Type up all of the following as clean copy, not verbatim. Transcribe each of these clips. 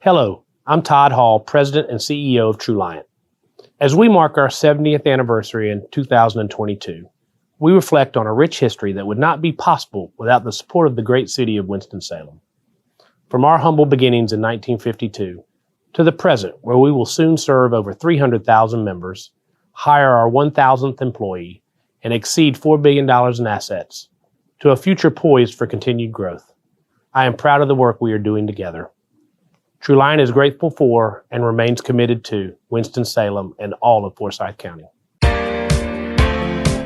Hello, I'm Todd Hall, President and CEO of TrueLiant. As we mark our 70th anniversary in 2022, we reflect on a rich history that would not be possible without the support of the great city of Winston-Salem. From our humble beginnings in 1952 to the present, where we will soon serve over 300,000 members, hire our 1,000th employee, and exceed $4 billion in assets, to a future poised for continued growth, I am proud of the work we are doing together. TrueLiant is grateful for and remains committed to Winston-Salem and all of Forsyth County.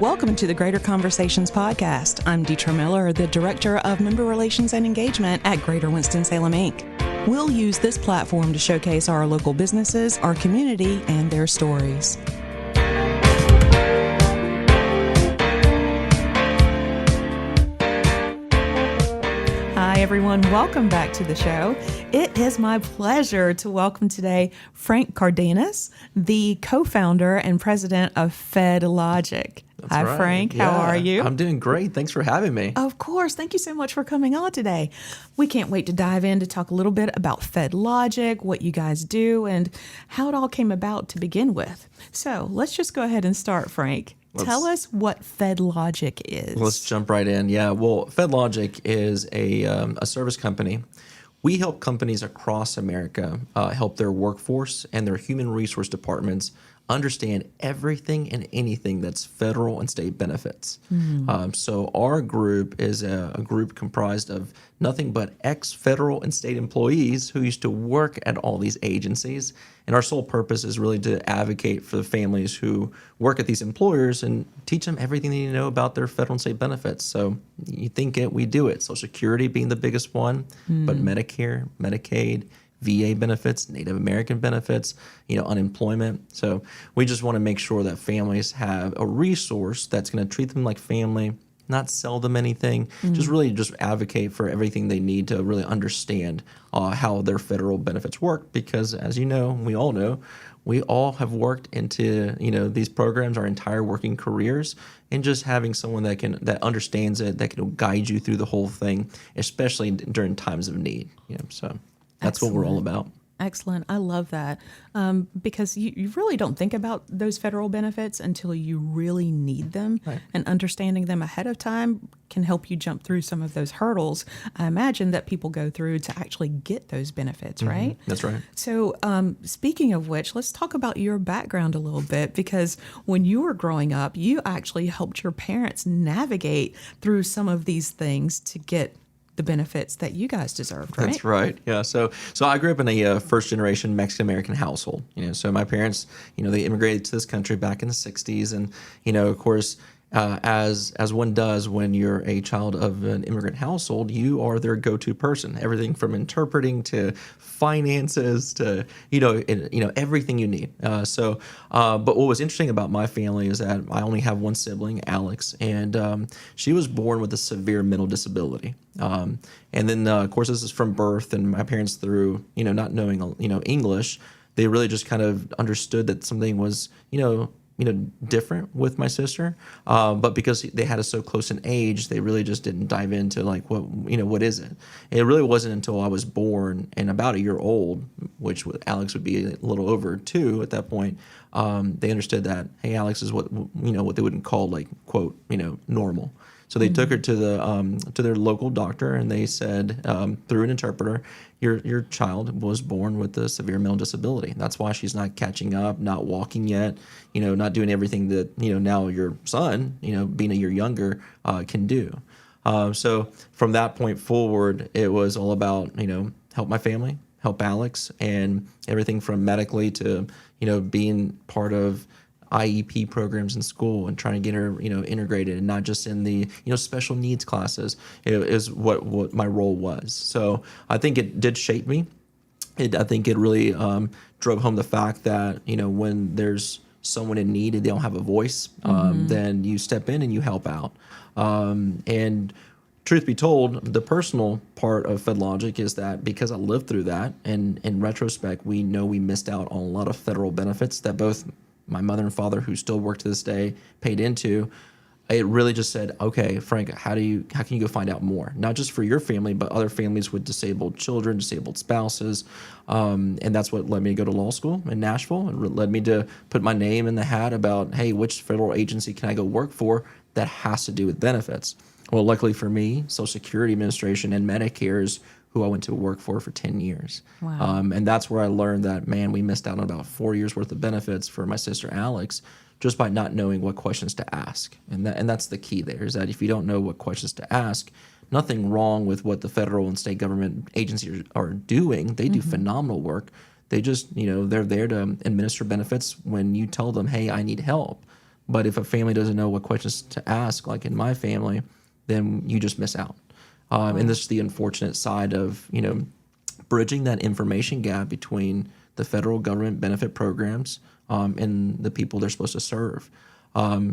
Welcome to the Greater Conversations podcast. I'm Deetra Miller, the Director of Member Relations and Engagement at Greater Winston-Salem, Inc. We'll use this platform to showcase our local businesses, our community, and their stories. Hi, everyone. Welcome back to the show. It is my pleasure to welcome today Frank Cardenas, the co-founder and president of FEDlogic. Hi, right. Frank. Yeah, how are you? I'm doing great. Thanks for having me. Of course. Thank you so much for coming on today. We can't wait to dive in to talk a little bit about FEDlogic, what you guys do, and how it all came about to begin with. So let's just go ahead and start, Frank. Tell us what FEDlogic is. Let's jump right in. Yeah, well, FEDlogic is a service company. We help companies across America help their workforce and their human resource departments understand everything and anything that's federal and state benefits. So our group is a group comprised of nothing but ex-federal and state employees who used to work at all these agencies. And our sole purpose is really to advocate for the families who work at these employers and teach them everything they need to know about their federal and state benefits. So you think it, we do it. Social Security being the biggest one, but Medicare, Medicaid, VA benefits, Native American benefits, unemployment. So we just want to make sure that families have a resource that's going to treat them like family, not sell them anything, just advocate for everything they need to really understand how their federal benefits work. Because as you know, we all have worked into these programs our entire working careers, and just having someone that understands it, that can guide you through the whole thing, especially during times of need. So that's what we're all about. Excellent. I love that because you really don't think about those federal benefits until you really need them. Right. And understanding them ahead of time can help you jump through some of those hurdles, I imagine, that people go through to actually get those benefits, right? That's right. So speaking of which, let's talk about your background a little bit, because when you were growing up, you actually helped your parents navigate through some of these things to get the benefits that you guys deserved, right? That's right. Yeah. So I grew up in a first generation Mexican American household. So my parents, they immigrated to this country back in the 60s, and of course, as one does when you're a child of an immigrant household, you are their go-to person. Everything from interpreting to finances to everything you need. But what was interesting about my family is that I only have one sibling, Alex, and she was born with a severe mental disability. And then of course this is from birth, and my parents, through not knowing English, they really just kind of understood that something was different with my sister, but because they had us so close in age, they really just didn't dive into what is it. It really wasn't until I was born and about a year old, which with Alex would be a little over 2 at that point, they understood that, hey, Alex is what they wouldn't call quote normal. So they took her to their local doctor, and they said, through an interpreter, your child was born with a severe mental disability. That's why she's not catching up, not walking yet, not doing everything that now your son, being a year younger, can do. So from that point forward, it was all about help my family, help Alex, and everything from medically to being part of IEP programs in school and trying to get her, integrated, and not just in the, special needs classes. It is what my role was. So I think it did shape me. I think it really drove home the fact that, when there's someone in need and they don't have a voice, then you step in and you help out. And truth be told, the personal part of FEDlogic is that because I lived through that, and in retrospect, we know we missed out on a lot of federal benefits that both my mother and father, who still work to this day, paid into. it really just said, okay, Frank, how can you go find out more? Not just for your family, but other families with disabled children, disabled spouses. And that's what led me to go to law school in Nashville. It led me to put my name in the hat about, hey, which federal agency can I go work for that has to do with benefits? Well, luckily for me, Social Security Administration and Medicare is who I went to work for 10 years. Wow. And that's where I learned that, man, we missed out on about 4 years worth of benefits for my sister Alex just by not knowing what questions to ask. And that's the key there, is that if you don't know what questions to ask, nothing wrong with what the federal and state government agencies are doing. They do phenomenal work. They just, they're there to administer benefits when you tell them, hey, I need help. But if a family doesn't know what questions to ask, like in my family, then you just miss out. And this is the unfortunate side of, bridging that information gap between the federal government benefit programs and the people they're supposed to serve.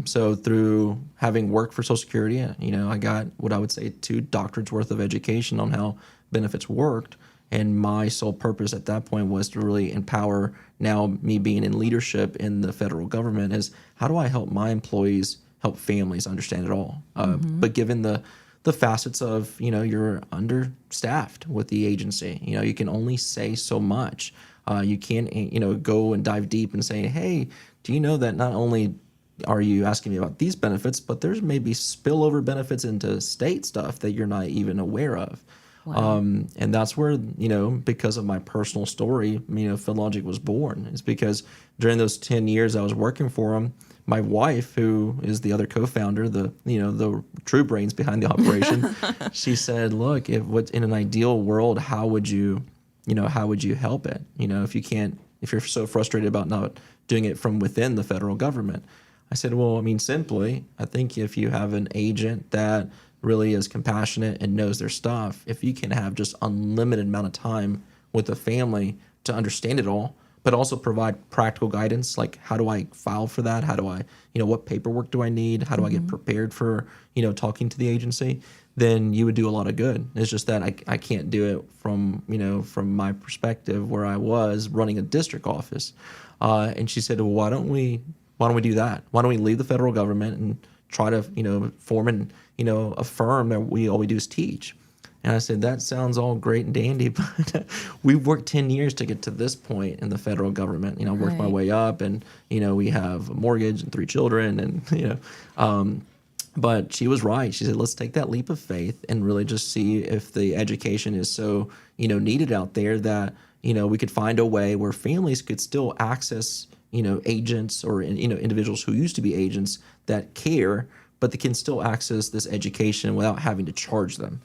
So through having worked for Social Security, I got what I would say 2 doctorates worth of education on how benefits worked. And my sole purpose at that point was to really empower, now me being in leadership in the federal government, is how do I help my employees help families understand it all? But given the facets of, you're understaffed with the agency, you can only say so much. You can't, go and dive deep and say, hey, do you know that not only are you asking me about these benefits, but there's maybe spillover benefits into state stuff that you're not even aware of. Wow. And that's where, because of my personal story, FEDlogic was born. It's because during those 10 years I was working for them, my wife, who is the other co-founder, the true brains behind the operation, she said, look, in an ideal world, how would you help it? If you're so frustrated about not doing it from within the federal government. I said, well, simply, I think if you have an agent that really is compassionate and knows their stuff, if you can have just unlimited amount of time with the family to understand it all, but also provide practical guidance, like how do I file for that? How do I, what paperwork do I need? How do I get prepared for, talking to the agency? Then you would do a lot of good. It's just that I can't do it from my perspective where I was running a district office. And she said, well, why don't we do that? Why don't we leave the federal government and try to, form a firm that all we do is teach? And I said, that sounds all great and dandy, but we've worked 10 years to get to this point in the federal government. Worked my way up, and, we have a mortgage and 3 children, and, but she was right. She said, let's take that leap of faith and really just see if the education is so, needed out there that, we could find a way where families could still access, agents or, individuals who used to be agents that care, but they can still access this education without having to charge them.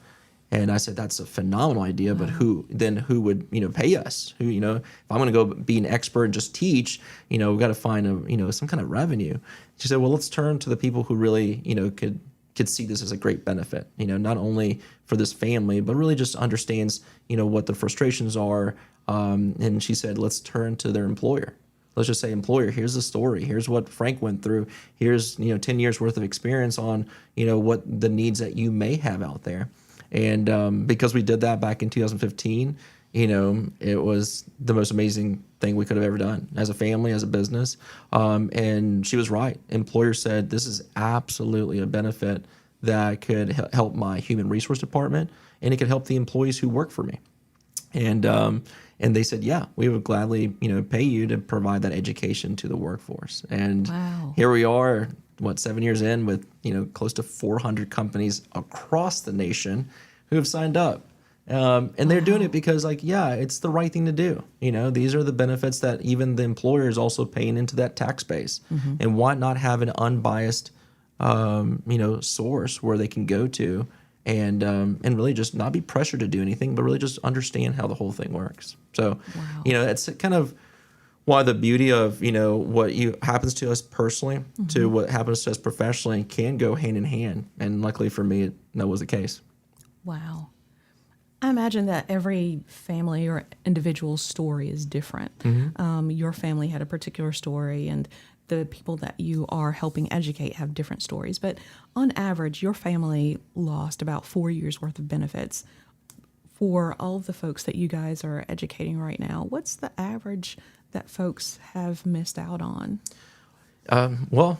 And I said, that's a phenomenal idea, but who would, pay us? Who, if I'm going to go be an expert and just teach, we've got to find some kind of revenue. She said, well, let's turn to the people who really, could see this as a great benefit, not only for this family, but really just understands, what the frustrations are. And she said, let's turn to their employer. Let's just say, employer, here's the story. Here's what Frank went through. Here's, 10 years worth of experience on, what the needs that you may have out there. And because we did that back in 2015, it was the most amazing thing we could have ever done as a family, as a business. And she was right. Employer said, this is absolutely a benefit that could help my human resource department, and it could help the employees who work for me. And they said, yeah, we would gladly, pay you to provide that education to the workforce. And Here we are, 7 years in with, close to 400 companies across the nation who have signed up. And they're doing it because, it's the right thing to do. These are the benefits that even the employer is also paying into that tax base. And why not have an unbiased, source where they can go to and really just not be pressured to do anything, but really just understand how the whole thing works. So, it's kind of why the beauty of, what happens to us personally to what happens to us professionally can go hand in hand. And luckily for me, that was the case. Wow. I imagine that every family or individual's story is different. Your family had a particular story, and the people that you are helping educate have different stories. But on average, your family lost about 4 years worth of benefits. For all of the folks that you guys are educating right now, what's the average that folks have missed out on? Well,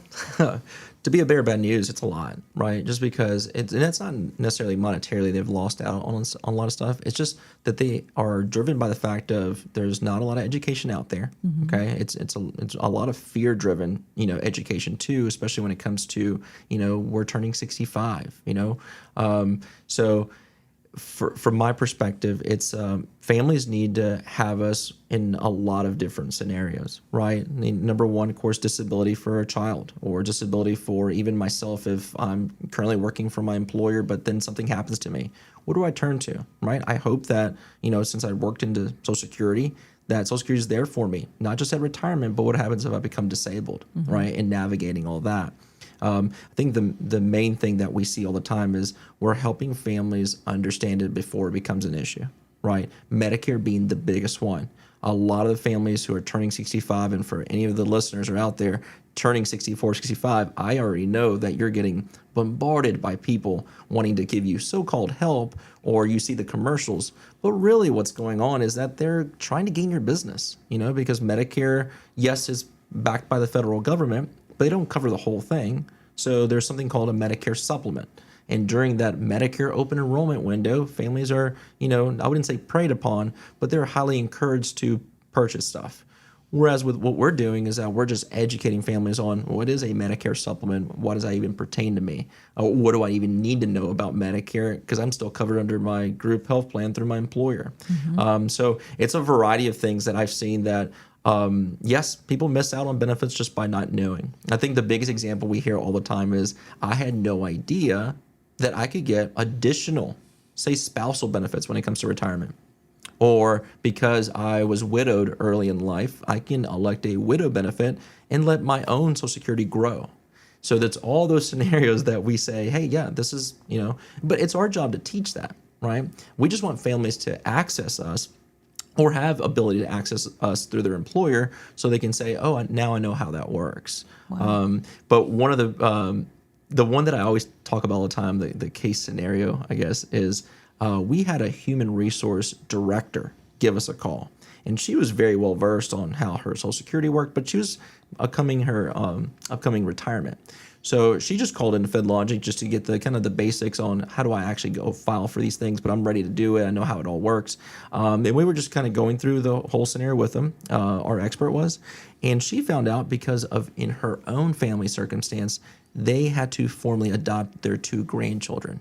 to be a bearer of bad news, it's a lot, right? Just because it's not necessarily monetarily they've lost out on a lot of stuff. It's just that they are driven by the fact of there's not a lot of education out there. Okay, it's a lot of fear driven, education too, especially when it comes to we're turning 65. So. From my perspective, it's families need to have us in a lot of different scenarios, right? I mean, number one, of course, disability for a child or disability for even myself if I'm currently working for my employer, but then something happens to me. What do I turn to, right? I hope that, since I worked into Social Security, that Social Security is there for me, not just at retirement, but what happens if I become disabled, right? And navigating all that. I think the main thing that we see all the time is we're helping families understand it before it becomes an issue, right? Medicare being the biggest one. A lot of the families who are turning 65, and for any of the listeners who are out there turning 64, 65, I already know that you're getting bombarded by people wanting to give you so-called help, or you see the commercials. But really what's going on is that they're trying to gain your business, because Medicare, yes, is backed by the federal government, but they don't cover the whole thing. So there's something called a Medicare supplement. And during that Medicare open enrollment window, families are, I wouldn't say preyed upon, but they're highly encouraged to purchase stuff. Whereas with what we're doing is that we're just educating families on what is a Medicare supplement, what does that even pertain to me, what do I even need to know about Medicare, because I'm still covered under my group health plan through my employer. So it's a variety of things that I've seen that yes, people miss out on benefits just by not knowing. I think the biggest example we hear all the time is I had no idea that I could get additional, say, spousal benefits when it comes to retirement. Or because I was widowed early in life, I can elect a widow benefit and let my own Social Security grow. So that's all those scenarios that we say, hey, yeah, this is, but it's our job to teach that, right? We just want families to access us or have ability to access us through their employer so they can say, oh, now I know how that works. Wow. But one of the one that I always talk about all the time, the case scenario, I guess, is we had a human resource director give us a call. And she was very well versed on how her Social Security worked, but she was upcoming retirement. So she just called into FEDlogic just to get the kind of the basics on how do I actually go file for these things, but I'm ready to do it. I know how it all works. And we were just kind of going through the whole scenario with them, our expert was, and she found out because of in her own family circumstance, they had to formally adopt their 2 grandchildren.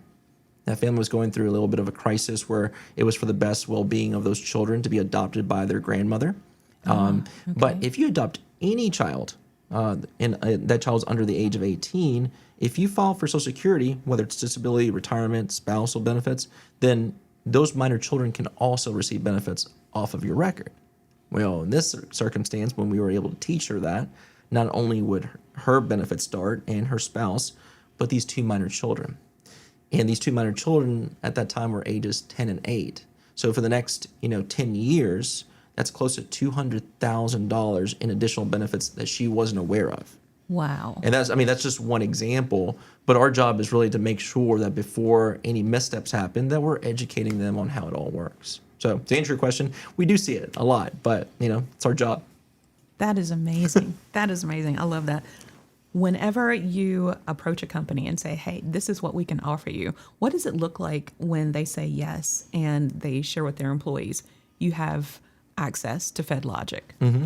That family was going through a little bit of a crisis where it was for the best well-being of those children to be adopted by their grandmother. Okay. But if you adopt any child, and that child's under the age of 18, if you file for Social Security, whether it's disability, retirement, spousal benefits, then those minor children can also receive benefits off of your record. Well, in this circumstance, when we were able to teach her that, not only would her benefits start and her spouse, but these 2 minor children. And these 2 minor children at that time were ages 10 and 8. So for the next, 10 years, that's close to $200,000 in additional benefits that she wasn't aware of. Wow. And that's just one example. But our job is really to make sure that before any missteps happen, that we're educating them on how it all works. So to answer your question, we do see it a lot, but it's our job. That is amazing. That is amazing. I love that. Whenever you approach a company and say, hey, this is what we can offer you, what does it look like when they say yes and they share with their employees? You have access to FEDlogic. Mm-hmm.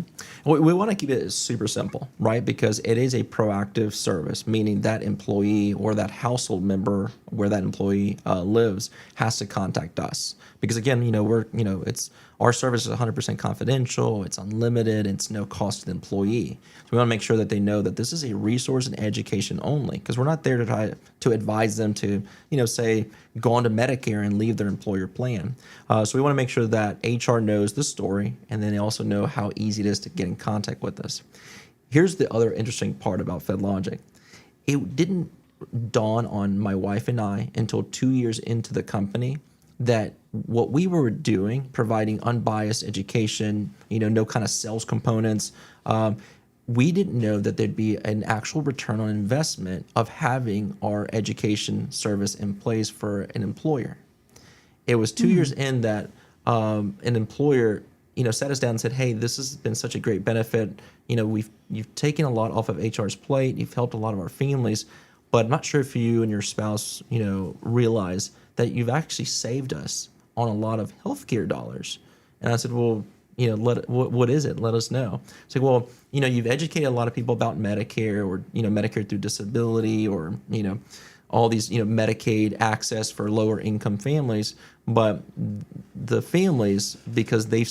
We want to keep it super simple, right? Because it is a proactive service, meaning that employee or that household member where that employee lives has to contact us. Because again, it's our service is 100% confidential, it's unlimited, it's no cost to the employee. So we want to make sure that they know that this is a resource and education only, because we're not there to try to advise them to, say, go on to Medicare and leave their employer plan. So we want to make sure that HR knows the story, and then they also know how easy it is to get in contact with us. Here's the other interesting part about FEDlogic. It didn't dawn on my wife and I until 2 years into the company that what we were doing, providing unbiased education, no kind of sales components, we didn't know that there'd be an actual return on investment of having our education service in place for an employer. It was 2 years in that an employer sat us down and said, hey, this has been such a great benefit. You've taken a lot off of HR's plate. You've helped a lot of our families, but I'm not sure if you and your spouse, realize that you've actually saved us on a lot of healthcare dollars. And I said, well, what is it? Let us know. It's like, well, you've educated a lot of people about Medicare or, Medicare through disability or, all these, Medicaid access for lower income families. But the families, because they've,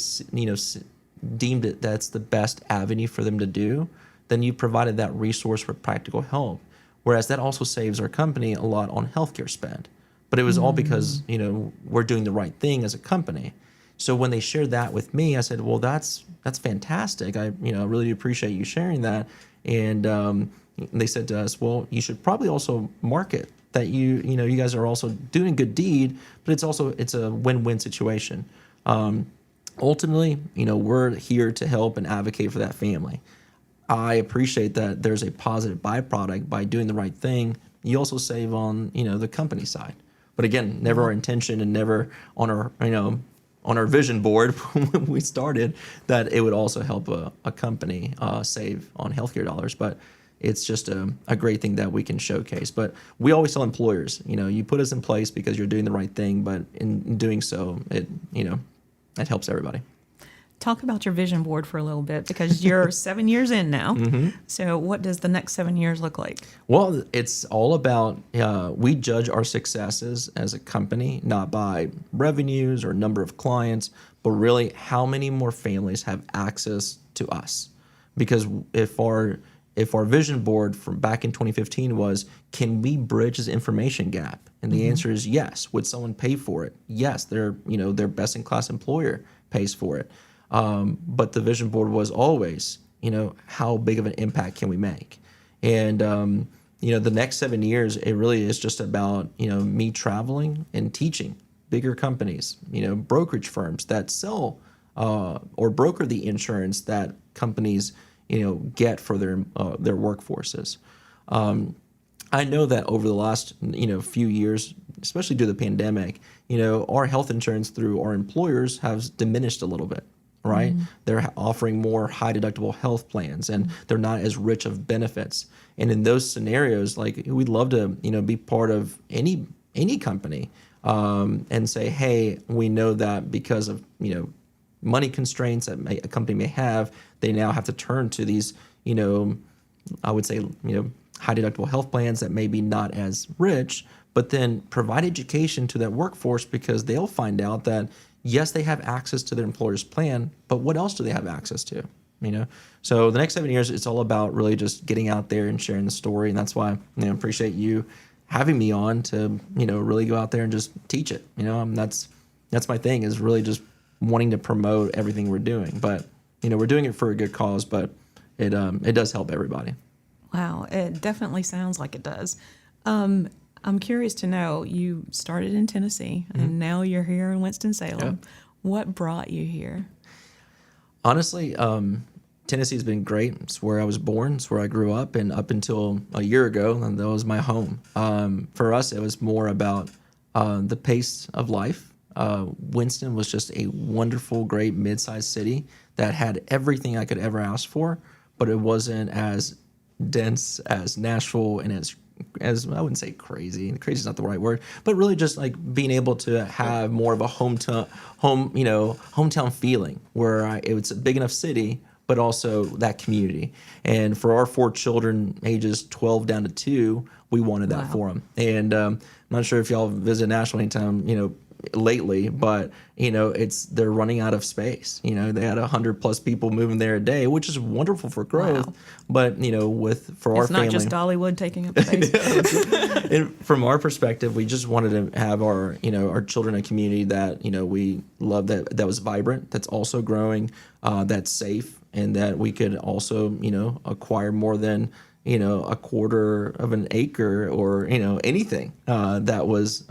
deemed it that's the best avenue for them to do, then you provided that resource for practical help. Whereas that also saves our company a lot on healthcare spend. But it was all because, we're doing the right thing as a company. So when they shared that with me, I said, well, that's fantastic. I really appreciate you sharing that. And they said to us, well, you should probably also market that you guys are also doing a good deed, but it's a win-win situation. Ultimately, we're here to help and advocate for that family. I appreciate that there's a positive byproduct by doing the right thing. You also save on, the company side. But again, never our intention and never on our vision board when we started that it would also help a company save on healthcare dollars. But it's just a great thing that we can showcase. But we always tell employers, you put us in place because you're doing the right thing. But in doing so, it helps everybody. Talk about your vision board for a little bit, because you're 7 years in now. Mm-hmm. So what does the next 7 years look like? Well, it's all about, we judge our successes as a company, not by revenues or number of clients, but really how many more families have access to us. Because if our vision board from back in 2015 was, can we bridge this information gap? And the answer is yes. Would someone pay for it? Yes, their best in class employer pays for it. But the vision board was always, how big of an impact can we make? And, the next 7 years, it really is just about, me traveling and teaching bigger companies, brokerage firms that sell or broker the insurance that companies, get for their workforces. I know that over the last, few years, especially due to the pandemic, our health insurance through our employers has diminished a little bit. Right? They're offering more high deductible health plans and they're not as rich of benefits. And in those scenarios, like we'd love to, be part of any company and say, hey, we know that because of, money constraints that a company may have, they now have to turn to these, I would say, high deductible health plans that may be not as rich, but then provide education to that workforce because they'll find out that yes, they have access to their employer's plan, but what else do they have access to? So the next 7 years, it's all about really just getting out there and sharing the story. And that's why, I appreciate you having me on to, really go out there and just teach it. That's my thing, is really just wanting to promote everything we're doing. But, we're doing it for a good cause, but it does help everybody. Wow. It definitely sounds like it does. I'm curious to know, you started in Tennessee and now you're here in Winston-Salem. Yep. What brought you here? Honestly, Tennessee has been great. It's where I was born. It's where I grew up. And up until a year ago, and that was my home. For us, it was more about the pace of life. Winston was just a wonderful, great mid-sized city that had everything I could ever ask for, but it wasn't as dense as Nashville and as I wouldn't say crazy. Crazy is not the right word, but really just like being able to have more of a hometown feeling where it's a big enough city, but also that community. And for our 4 children, ages 12 down to 2, we wanted that for them. And I'm not sure if y'all visit Nashville anytime, lately, but they're running out of space. They had 100+ people moving there a day, which is wonderful for growth. Wow. But for our family, it's not just Dollywood taking up space. And from our perspective, we just wanted to have our children a community that we love, that was vibrant, that's also growing, that's safe, and that we could also acquire more than a quarter of an acre or anything that was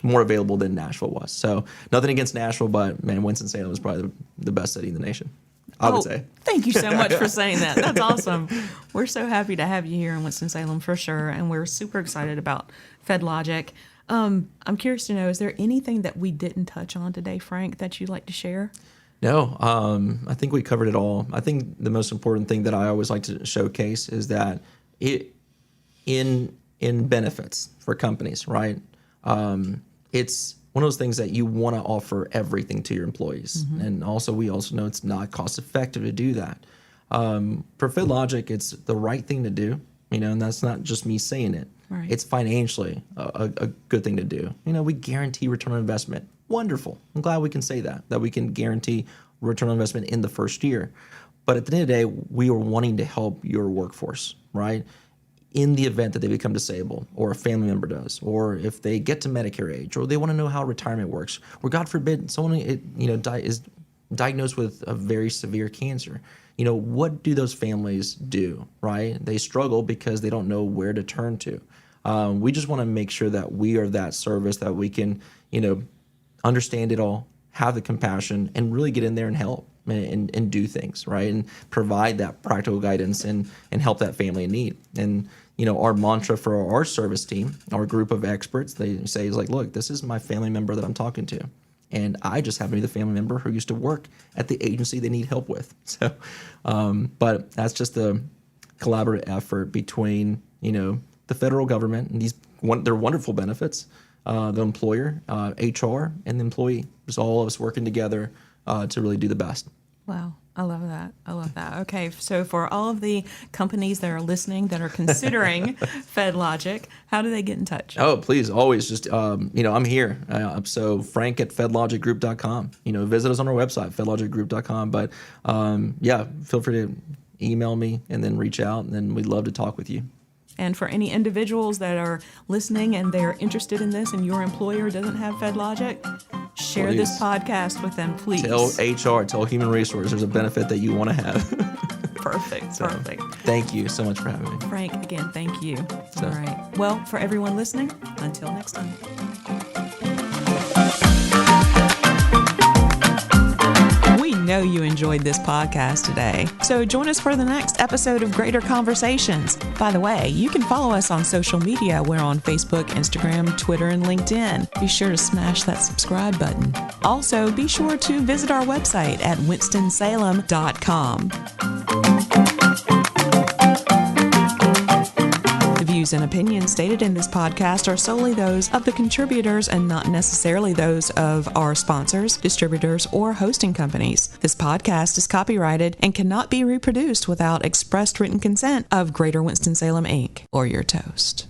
more available than Nashville was. So nothing against Nashville, but man, Winston-Salem is probably the best city in the nation, I would say. Thank you so much for saying that. That's awesome. We're so happy to have you here in Winston-Salem for sure. And we're super excited about FEDlogic. I'm curious to know, is there anything that we didn't touch on today, Frank, that you'd like to share? No, I think we covered it all. I think the most important thing that I always like to showcase is that in benefits for companies, right? It's one of those things that you want to offer everything to your employees, and we also know it's not cost effective to do that. For FEDlogic, it's the right thing to do, and that's not just me saying it. Right. It's financially a good thing to do. We guarantee return on investment. Wonderful. I'm glad we can say that we can guarantee return on investment in the first year. But at the end of the day, we are wanting to help your workforce, right? In the event that they become disabled, or a family member does, or if they get to Medicare age, or they want to know how retirement works, or God forbid someone is diagnosed with a very severe cancer. What do those families do, right? They struggle because they don't know where to turn to. We just want to make sure that we are that service that we can, understand it all, have the compassion, and really get in there and help and do things, right? And provide that practical guidance and help that family in need. And, our mantra for our service team, our group of experts, they say is like, look, this is my family member that I'm talking to. And I just happen to be the family member who used to work at the agency they need help with. So, but that's just a collaborative effort between, the federal government and their wonderful benefits, the employer, HR, and the employee. Just all of us working together to really do the best. Wow. I love that. Okay. So for all of the companies that are listening that are considering FEDlogic, how do they get in touch? Oh, please. Always just, I'm here. So Frank at FEDlogicgroup.com, visit us on our website, FEDlogicgroup.com. But feel free to email me and then reach out, and then we'd love to talk with you. And for any individuals that are listening and they're interested in this and your employer doesn't have FEDlogic, share this podcast with them, please. Tell HR, tell Human Resources there's a benefit that you want to have. Perfect. Thank you so much for having me. Frank, again, thank you. All right. Well, for everyone listening, until next time. We know you enjoyed this podcast today, so join us for the next episode of Greater Conversations. By the way, you can follow us on social media. We're on Facebook, Instagram, Twitter, and LinkedIn. Be sure to smash that subscribe button. Also, be sure to visit our website at winstonsalem.com. The views and opinions stated in this podcast are solely those of the contributors and not necessarily those of our sponsors, distributors, or hosting companies. This podcast is copyrighted and cannot be reproduced without expressed written consent of Greater Winston-Salem, Inc. or your toast.